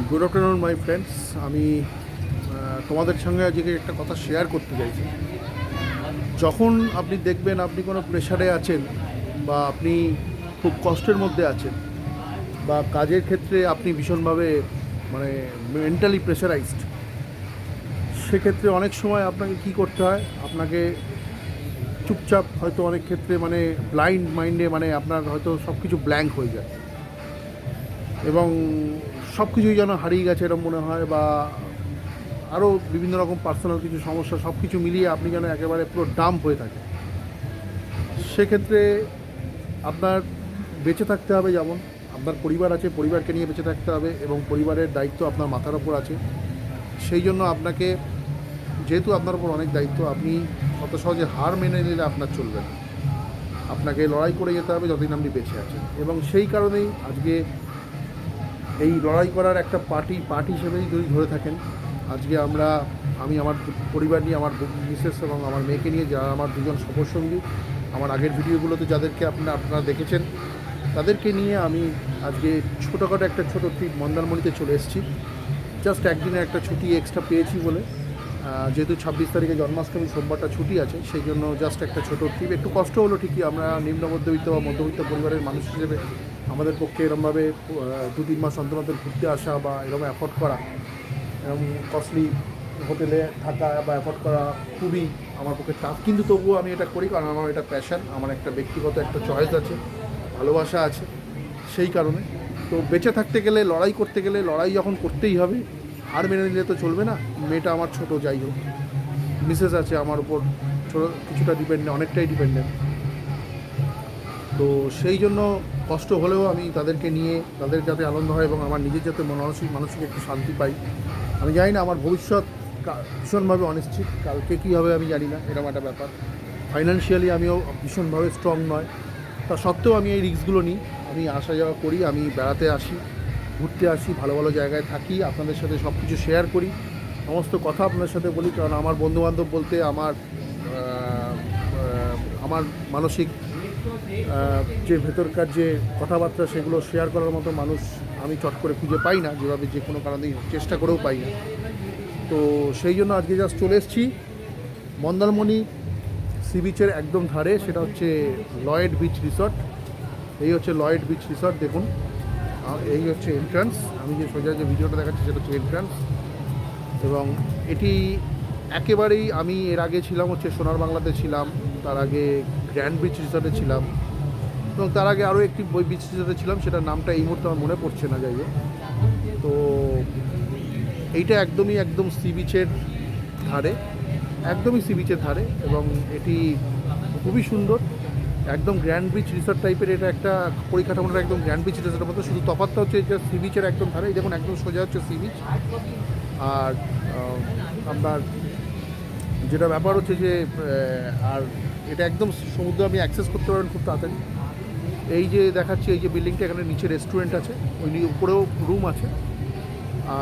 Good afternoon my friends. আমি তোমাদের সঙ্গে আজকে একটা কথা শেয়ার করতে চাইছি। যখন আপনি দেখবেন আপনি কোনো প্রেশারে আছেন বা আপনি খুব কষ্টের মধ্যে আছেন বা কাজের ক্ষেত্রে আপনি ভীষণভাবে মানে মেন্টালি প্রেশারাইজড, সেক্ষেত্রে অনেক সময় আপনাকে কি করতে হয়, আপনাকে চুপচাপ হয়তো অনেক ক্ষেত্রে মানে ব্লাইন্ড মাইন্ডে মানে আপনার হয়তো সব কিছু ব্ল্যাঙ্ক হয়ে যায় এবং সব কিছুই যেন হারিয়ে গেছে এরকম মনে হয়, বা আরও বিভিন্ন রকম পার্সোনাল কিছু সমস্যা সব কিছু মিলিয়ে আপনি যেন একেবারে পুরো ডাম্প হয়ে থাকে। সেক্ষেত্রে আপনার বেঁচে থাকতে হবে, যেমন আপনার পরিবার আছে, পরিবারকে নিয়ে বেঁচে থাকতে হবে এবং পরিবারের দায়িত্ব আপনার মাথার ওপর আছে। সেই জন্য আপনাকে, যেহেতু আপনার ওপর অনেক দায়িত্ব, আপনি অত সহজে হার মেনে নিলে আপনার চলবে না। আপনাকে লড়াই করে যেতে হবে যতদিন আপনি বেঁচে আছেন, এবং সেই কারণেই আজকে এই লড়াই করার একটা পার্টি হিসেবেই যদি ধরে থাকেন, আজকে আমি আমার পরিবার নিয়ে, আমার মিসেস এবং আমার মেয়েকে নিয়ে, যারা আমার দুজন সফরসঙ্গী, আমার আগের ভিডিওগুলোতে যাদেরকে আপনারা দেখেছেন, তাদেরকে নিয়ে আমি আজকে ছোটোখাটো একটা ছোটো ট্রিপ মন্দারমণিতে চলে এসেছি। জাস্ট একদিনের একটা ছুটি এক্সট্রা পেয়েছি বলে, যেহেতু 26 তারিখে জন্মাষ্টমী, সোমবারটা ছুটি আছে, সেই জন্য জাস্ট একটা ছোটো ট্রিপ। একটু কষ্ট হলো ঠিকই, আমরা নিম্ন মধ্যবিত্ত বা মধ্যবিত্ত পরিবারের মানুষ হিসেবে আমাদের পক্ষে এরমভাবে 2-3 মাস অন্তর অন্তর ঘুরতে আসা বা এরকম অ্যাফোর্ড করা, এরকম কস্টলি হোটেলে থাকা বা অ্যাফোর্ড করা খুবই আমার পক্ষে টাফ, কিন্তু তবুও আমি এটা করি কারণ আমার এটা প্যাশন, আমার একটা ব্যক্তিগত একটা চয়েস আছে, ভালোবাসা আছে, সেই কারণে। তো বেঁচে থাকতে গেলে, লড়াই করতে গেলে, লড়াই যখন করতেই হবে, হার মেনে নিলে তো চলবে না। মেয়েটা আমার ছোট, যাই হোক, মিসেস আছে আমার উপর ছোটো কিছুটা ডিপেন্ডেন্ট, অনেকটাই ডিপেন্ডেন্ট। তো সেই জন্য কষ্ট হলেও আমি তাদেরকে নিয়ে, তাদের যাতে আনন্দ হয় এবং আমার নিজের যাতে মানসিক একটু শান্তি পাই। আমি জানি না, আমার ভবিষ্যৎ ভীষণভাবে অনিশ্চিত, কালকে কী হবে আমি জানি না, এরকম একটা ব্যাপার। ফাইন্যান্সিয়ালি আমিও ভীষণভাবে স্ট্রং নয়, তা সত্ত্বেও আমি এই রিস্কগুলো নিই। আমি আসা যাওয়া করি, আমি বেড়াতে আসি, ঘুরতে আসি, ভালো ভালো জায়গায় থাকি, আপনাদের সাথে সব কিছু শেয়ার করি, সমস্ত কথা আপনাদের সাথে বলি, কারণ আমার বন্ধুবান্ধব বলতে আমার মানসিক যে ভেতরকার যে কথাবার্তা, সেগুলো শেয়ার করার মতো মানুষ আমি চট করে খুঁজে পাই না, যেভাবে যে কোনো কারণেই চেষ্টা করেও পাই না। তো সেই জন্য আজকে জাস্ট চলে এসেছি মন্দারমণি সি বিচের একদম ধারে, সেটা হচ্ছে লয়েড বিচ রিসর্ট। এই হচ্ছে লয়েড বিচ রিসর্ট, দেখুন, এই হচ্ছে এন্ট্রান্স। আমি যে সোজা যে ভিডিওটা দেখাচ্ছি সেটা হচ্ছে এন্ট্রান্স, এবং এটি একেবারেই, আমি এর আগে ছিলাম হচ্ছে সোনার বাংলাতে ছিলাম, তার আগে গ্র্যান্ড বিচ রিসর্টে ছিলাম, এবং তার আগে আরও একটি বিচ রিসর্টে ছিলাম, সেটার নামটা এই মুহূর্তে আমার মনে পড়ছে না, যাই হোক। তো এইটা একদম সি বিচের ধারে, একদমই সি বিচের ধারে, এবং এটি খুবই সুন্দর, একদম গ্র্যান্ড বিচ রিসর্ট টাইপের। এটা একটা পরিকাঠামোটা একদম গ্র্যান্ড বিচ রিসর্টের মতো, শুধু তফাৎটা হচ্ছে যে সি বিচের একদম ধারে, এই দেখুন একদম সোজা হচ্ছে সি বিচ। আর আপনার যেটা ব্যাপার হচ্ছে যে আর এটা একদম সমুদ্র, আপনি অ্যাক্সেস করতে পারবেন খুব তাড়াতাড়ি। এই যে দেখাচ্ছি, এই যে বিল্ডিংটা, এখানে নিচে রেস্টুরেন্ট আছে, ওই উপরেও রুম আছে,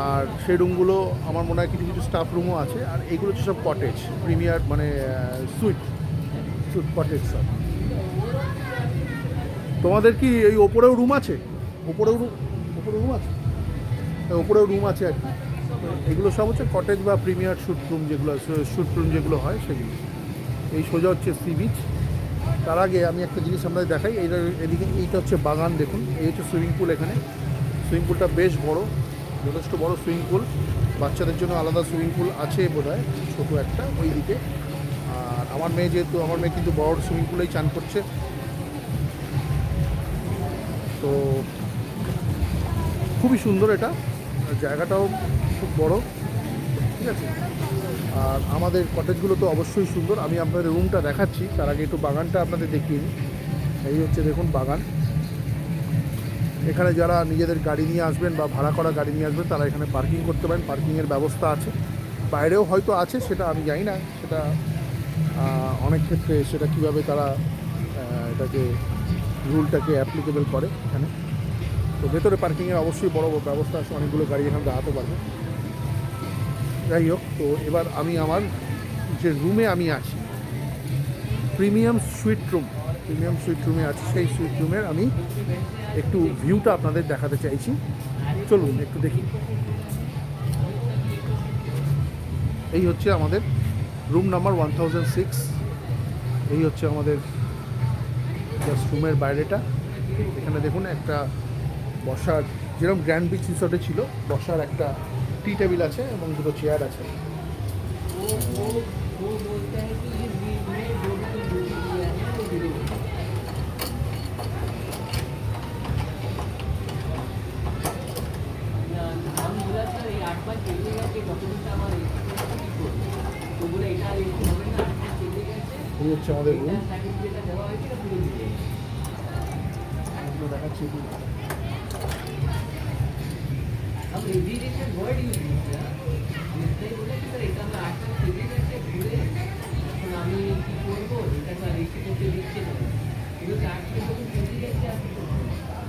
আর সেই রুমগুলো আমার মনে হয় কিছু কিছু স্টাফ রুমও আছে। আর এইগুলো হচ্ছে সব কটেজ, প্রিমিয়ার মানে সুইট কটেজ সব। তোমাদের কি এই ওপরেও রুম আছে? ওপরেও রুম আছে, ওপরেও রুম আছে আর কি। এগুলো সব হচ্ছে কটেজ বা প্রিমিয়ার শ্যুট রুম যেগুলো হয় সেগুলো। এই সোজা হচ্ছে সি বিচ। তার আগে আমি একটা জিনিস আপনাদের দেখাই, এদিকে এইটা হচ্ছে বাগান, দেখুন, এই হচ্ছে সুইমিং পুল। এখানে সুইমিং পুলটা বেশ বড়, যথেষ্ট বড় সুইমিং পুল। বাচ্চাদের জন্য আলাদা সুইমিং পুল আছে বোধহয়, ছোটো একটা ওই দিকে। আর আমার মেয়ে কিন্তু বড় সুইমিং পুলেই চান করছে। তো খুবই সুন্দর এটা, জায়গাটাও খুব বড়, ঠিক আছে। আর আমাদের কটেজগুলো তো অবশ্যই সুন্দর। আমি আপনাদের রুমটা দেখাচ্ছি, তার আগে একটু বাগানটা আপনাদের দেখিয়ে নিই। এই হচ্ছে দেখুন বাগান। এখানে যারা নিজেদের গাড়ি নিয়ে আসবেন বা ভাড়া করা গাড়ি নিয়ে আসবেন, তারা এখানে পার্কিং করতে পারেন, পার্কিংয়ের ব্যবস্থা আছে। বাইরেও হয়তো আছে, সেটা আমি জানি না, সেটা অনেক ক্ষেত্রে সেটা কীভাবে তারা এটাকে রুলটাকে অ্যাপ্লিকেবল করে এখানে। তো ভেতরে পার্কিংয়ের অবশ্যই বড় ব্যবস্থা আছে, অনেকগুলো গাড়ি এখানে দাঁড়াতে পারবে। যাই হোক, তো এবার আমি আমার যে রুমে আমি আছি, প্রিমিয়াম সুইট রুমে আছি, সেই সুইট রুমের আমি একটু ভিউটা আপনাদের দেখাতে চাইছি। চলুন একটু দেখি। এই হচ্ছে আমাদের রুম নাম্বার 1006। এই হচ্ছে আমাদের জাস্ট রুমের বাইরেটা। এখানে দেখুন একটা বসার, যেরকম গ্র্যান্ড বিচ রিসর্টে ছিল, বসার একটা টি টেবিল আছে এবং দুটো চেয়ার আছে। এই হচ্ছে আমাদের রুম, দেখাচ্ছি।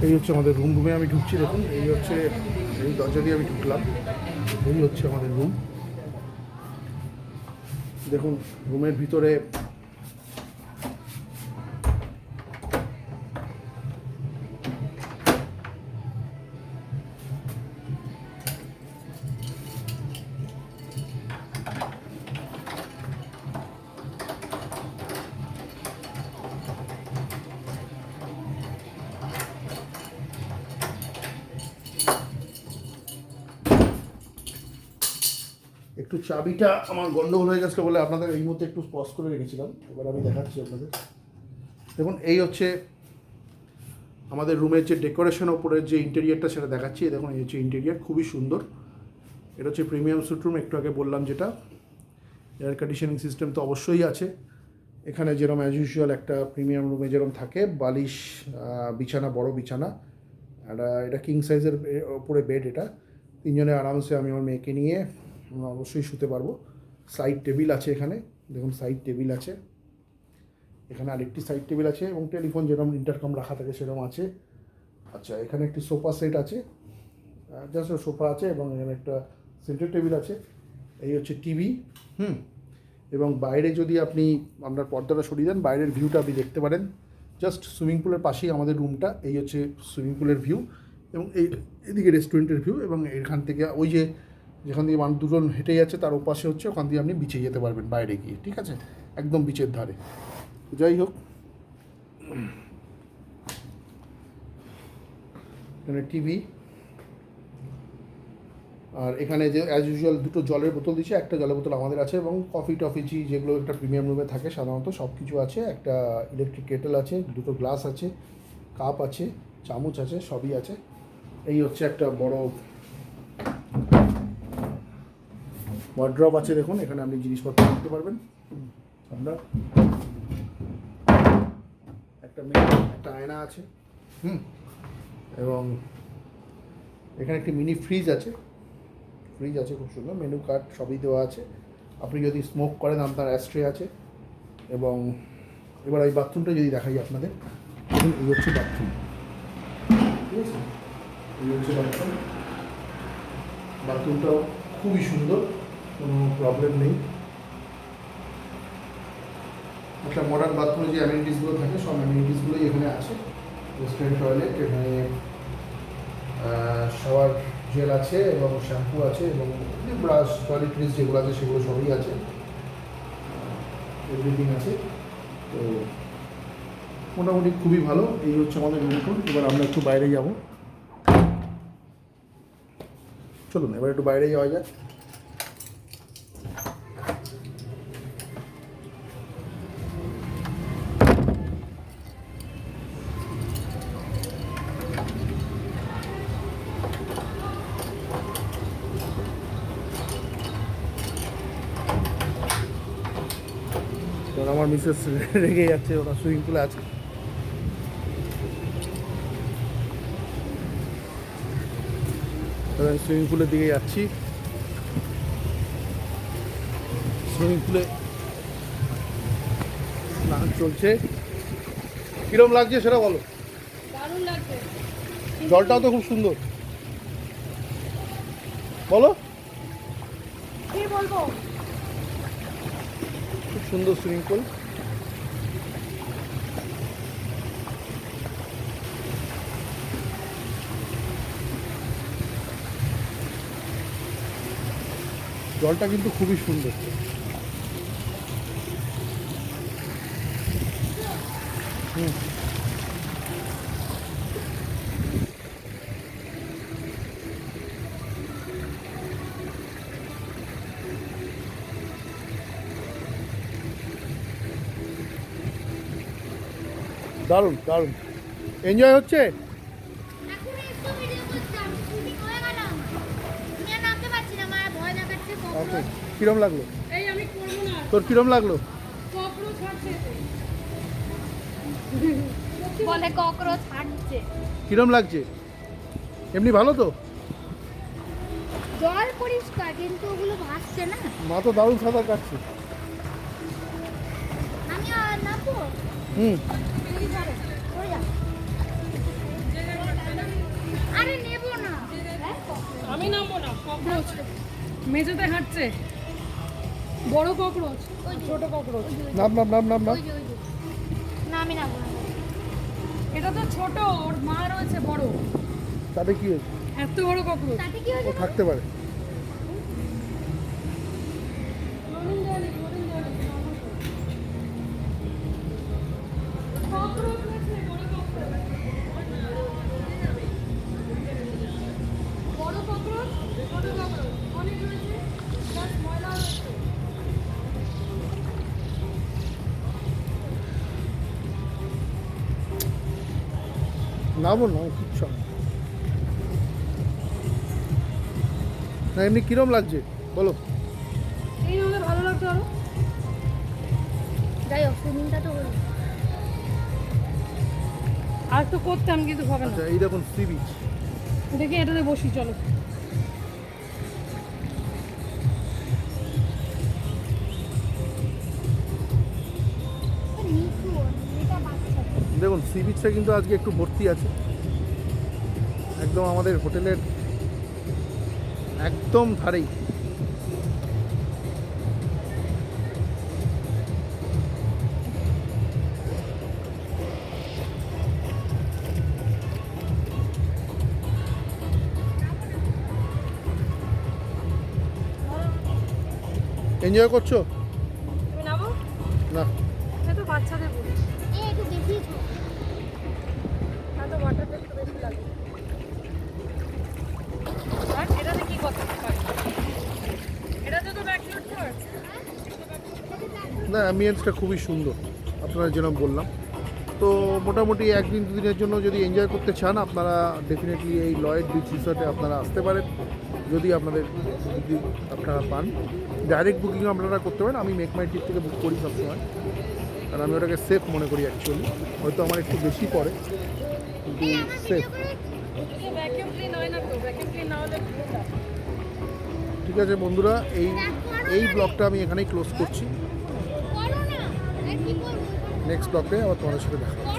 এই হচ্ছে আমাদের রুমে আমি ঢুকছি, দেখুন এই হচ্ছে, এই দরজা দিয়ে আমি ঢুকলাম। এই হচ্ছে আমাদের রুম। দেখুন রুমের ভিতরে একটু চাবিটা আমার গন্ডগোল হয়ে গেছিলো বলে আপনাদের এই মুহূর্তে একটু পজ করে রেখেছিলাম। এবার আমি দেখাচ্ছি আপনাদের। দেখুন এই হচ্ছে আমাদের রুমের যে ডেকোরেশন, ওপরের যে ইন্টেরিয়ারটা সেটা দেখাচ্ছি। দেখুন এই হচ্ছে ইন্টেরিয়ার, খুবই সুন্দর। এটা হচ্ছে প্রিমিয়াম স্যুট রুম, একটু আগে বললাম যেটা। এয়ার কন্ডিশনিং সিস্টেম তো অবশ্যই আছে এখানে, যেরকম অ্যাজ ইউজুয়াল একটা প্রিমিয়াম রুমে যেরকম থাকে, বালিশ, বিছানা, বড় বিছানা। আর এটা কিং সাইজের ওপরে বেড। এটা তিনজনে আরামসে আমি আমার মেয়েকে নিয়ে অবশ্যই শুতে পারবো। সাইড টেবিল আছে এখানে, দেখুন সাইড টেবিল আছে এখানে, আরেকটি সাইড টেবিল আছে এবং টেলিফোন যেরকম ইন্টারকম রাখা থাকে সেরকম আছে। আচ্ছা, এখানে একটি সোফা সেট আছে, জাস্ট সোফা আছে এবং এখানে একটা সেন্টার টেবিল আছে। এই হচ্ছে টিভি। এবং বাইরে যদি আপনি আপনার পর্দাটা সরিয়ে দেন, বাইরের ভিউটা আপনি দেখতে পারেন। জাস্ট সুইমিং পুলের পাশেই আমাদের রুমটা। এই হচ্ছে সুইমিং পুলের ভিউ এবং এদিকে রেস্টুরেন্টের ভিউ। এবং এখান থেকে ওই যে যেখান থেকে মানুষ দুজন হেঁটে যাচ্ছে তার ওপাশে হচ্ছে, ওখান দিয়ে আপনি বিচে যেতে পারবেন বাইরে গিয়ে, ঠিক আছে, একদম বিচের ধারে। যাই হোক, এখানে টিভি, আর এখানে যে অ্যাজ ইউজুয়াল দুটো জলের বোতল দিচ্ছে, একটা জলের বোতল আমাদের আছে, এবং কফি টফিচি যেগুলো একটা প্রিমিয়াম রুমে থাকে সাধারণত সব কিছু আছে। একটা ইলেকট্রিক কেটেল আছে, দুটো গ্লাস আছে, কাপ আছে, চামচ আছে, সবই আছে। এই হচ্ছে একটা বড় ওয়ার্ড্রপ আছে, দেখুন এখানে আপনি জিনিসপত্র রাখতে পারবেন। আমরা একটা আয়না আছে, এবং এখানে একটি মিনি ফ্রিজ আছে, খুব সুন্দর, মেনু কার্ড সবই দেওয়া আছে। আপনি যদি স্মোক করেন আপনার অ্যাস্ট্রে আছে। এবং এবার এই বাথরুমটা যদি দেখাই আপনাদের, এই হচ্ছে বাথরুম, ঠিক আছে, এই হচ্ছে বাথরুম। বাথরুমটাও খুবই সুন্দর, কোনো প্রবলেম নেই। একটা মডার্ন বাথরুমে যে অ্যামেনিটিসগুলো থাকে সব অ্যামেনিটিসগুলোই এখানে আছে। ওয়েস্টার্ন টয়লেট, এখানে শাওয়ার জেল আছে এবং শ্যাম্পু আছে এবং ব্রাশ, টয়লেট্রিজ যেগুলো আছে সেগুলো সবই আছে, এভরিথিং আছে। তো মোটামুটি খুবই ভালো। এই হচ্ছে আমাদের রুম। এবার আমরা একটু বাইরে যাব, চলুন এবার একটু বাইরে যাওয়া যাক। আমার মিসেস রেগে যাচ্ছে, ওরা সুইমিং পুলে আছে। সুইমিং পুলের দিকে যাচ্ছি। সুইমিং পুলে স্নান চলছে। কিরম লাগছে সেটা বলো। দারুণ লাগছে, জলটাও তো খুব সুন্দর, বলো। কি বলবো, খুব সুন্দর সুইমিং পুল। জলটা কিন্তু খুবই সুন্দর। হুম, দারুণ দারুণ এনজয় হচ্ছে। এখন একটু ভিডিও করছিলাম, শুটিং হয়ে গেল আমার। আমি আর নামতে পারছি না, মায়ের ভয় দেখাচ্ছে ওকে, কখনো। কিরম লাগলো? এই আমি করবো না। তোর কিরম লাগলো? কখনো ছাড়ছে এতে। বলে ককরোচ হাঁটছে। কিরম লাগছে? এমনি ভালো তো? জল পরিষ্কার কিন্তু ওগুলো ভাসছে না। মা তো দারুণ সাঁতার কাটছে। আমি আর নামবো? হুম, তুমি যাবে, সরে যাও। আরে নেবো না। হ্যাঁ, আমি নামবো না। ককরোচ মেঝেতে হাঁটছে, বড় ককরোচ, ওই যে, ছোট ককরোচ। নাম নাম নাম নাম নাম। ওই যে, ওই যে। না আমি নামবো না। এটা তো ছোট, ওর মা রয়েছে বড়। তাতে কি হয়েছে? এত বড় ককরোচ। তাতে কি ও হয়েছে? থাকতে পারে। ককরোচ রয়েছে, বড় ককরোচ। বড় ককরোচ, ছোট ককরোচ, অনেক রয়েছে, প্লাস ময়লা রয়েছে। নামো না, কিচ্ছু হবে না। না এমনি কিরম লাগছে বলো? এই আমাদের ভালো লাগতো আরো। যাই হোক, সুইমিংটা তো হলো। আর তো করতাম কিন্তু হবে না। আচ্ছা এই দেখুন সি বিচ। দেখি এটাতে বসি, চলো। নিচু, এটা বাচ্চা। দেখুন সি বিচটা কিন্তু আজকে একটু ভর্তি আছে, একদম আমাদের হোটেলের একদম ধারেই। এনজয় করছো? তুমি নামো। না, এটা তো বাচ্চাদের বলি। এ একটু বেশি ছোট। এত ওয়াটারটা একটু বেশি লাগে। আর এটাতে কি করতে পারি? এটাতে তো ব্যাকফ্লিপ কর। না অ্যাম্বিয়েন্সটা খুবই সুন্দর, আপনারা যেরকম বললাম। তো মোটামুটি একদিন দুদিনের জন্য যদি এনজয় করতে চান আপনারা ডেফিনেটলি এই লয়েড বিচ রিসর্টে আপনারা আসতে পারেন, যদি আপনাদের যদি আপনারা পান। ডাইরেক্ট বুকিংও আপনারা করতে পারেন, আমি মেক মাই ট্রিপ থেকে বুক করি সবসময়, কারণ আমি ওটাকে সেফ মনে করি অ্যাকচুয়ালি। হয়তো আমার একটু বেশি পড়ে কিন্তু সেফ। ভ্যাকুয়াম ক্লিন হয় না তো, ভ্যাকুয়াম ক্লিন না হলে ভুলটা। ঠিক আছে বন্ধুরা, এই ব্লগটা আমি এখানেই ক্লোজ করছি। করো না। আর কি করবো? নেক্সট ব্লগে আবার তোমাদের সাথে দেখা হবে।